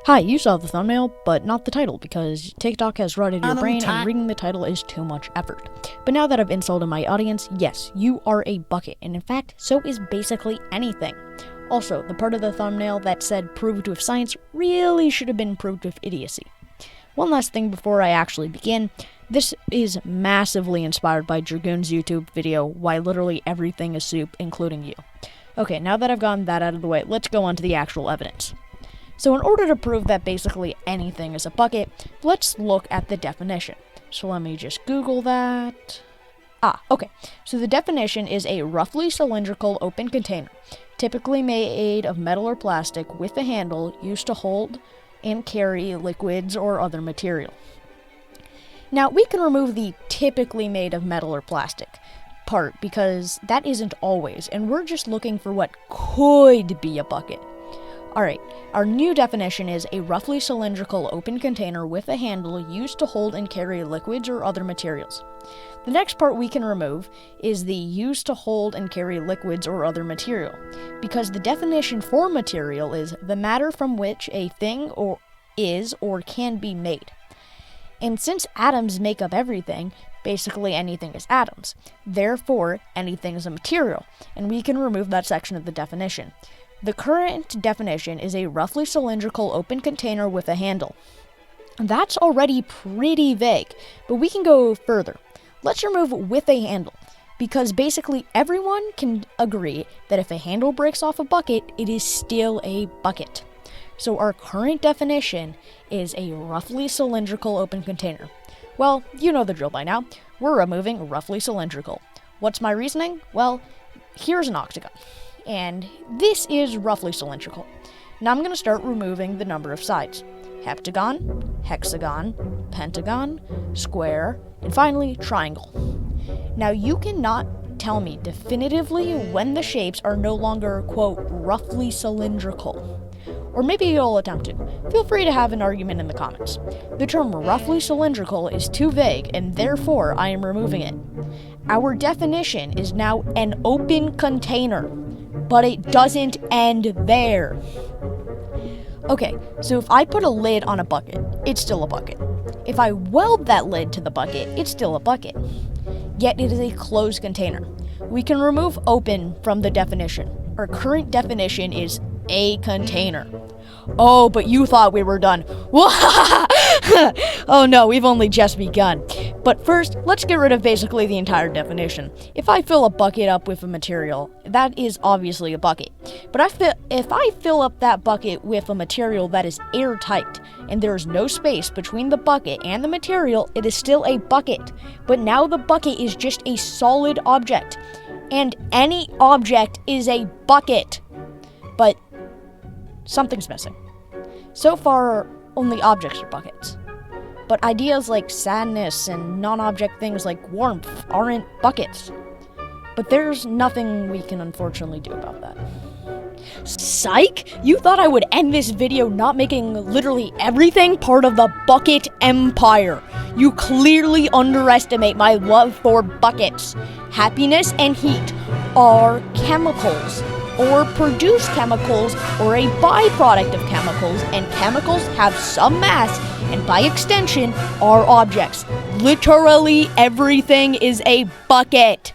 Hi, you saw the thumbnail, but not the title, because TikTok has rotted your brain and reading the title is too much effort. But now that I've insulted my audience, yes, you are a bucket, and in fact, so is basically anything. Also, the part of the thumbnail that said proved with science really should have been proved with idiocy. One last thing before I actually begin, this is massively inspired by Dragoon's YouTube video, Why Literally Everything is Soup, Including You. Okay, now that I've gotten that out of the way, let's go on to the actual evidence. So in order to prove that basically anything is a bucket, let's look at the definition. So let me just Google that. Okay. So the definition is a roughly cylindrical open container, typically made of metal or plastic with a handle used to hold and carry liquids or other material. Now, we can remove the typically made of metal or plastic part because that isn't always, and we're just looking for what could be a bucket. Alright, our new definition is a roughly cylindrical open container with a handle used to hold and carry liquids or other materials. The next part we can remove is the used to hold and carry liquids or other material, because the definition for material is the matter from which a thing is or can be made. And since atoms make up everything, basically anything is atoms. Therefore, anything is a material, and we can remove that section of the definition. The current definition is a roughly cylindrical open container with a handle. That's already pretty vague, but we can go further. Let's remove with a handle, because basically everyone can agree that if a handle breaks off a bucket, it is still a bucket. So our current definition is a roughly cylindrical open container. Well, you know the drill by now. We're removing roughly cylindrical. What's my reasoning? Well, here's an octagon. And this is roughly cylindrical. Now I'm going to start removing the number of sides. Heptagon, hexagon, pentagon, square, and finally triangle. Now you cannot tell me definitively when the shapes are no longer, quote, roughly cylindrical. Or maybe you'll attempt to. Feel free to have an argument in the comments. The term roughly cylindrical is too vague, and therefore I am removing it. Our definition is now an open container, but it doesn't end there. Okay, so if I put a lid on a bucket, it's still a bucket. If I weld that lid to the bucket, it's still a bucket. Yet it is a closed container. We can remove open from the definition. Our current definition is a container. Oh, but you thought we were done. Oh no, we've only just begun. But first, let's get rid of basically the entire definition. If I fill a bucket up with a material, that is obviously a bucket. But if I fill up that bucket with a material that is airtight, and there is no space between the bucket and the material, it is still a bucket. But now the bucket is just a solid object. And any object is a bucket. But something's missing. So far, only objects are buckets. But ideas like sadness and non-object things like warmth aren't buckets. But there's nothing we can unfortunately do about that. Psych! You thought I would end this video not making literally everything part of the bucket empire. You clearly underestimate my love for buckets. Happiness and heat are chemicals, or produce chemicals, or a byproduct of chemicals, and chemicals have some mass, and by extension, are objects. Literally everything is a bucket.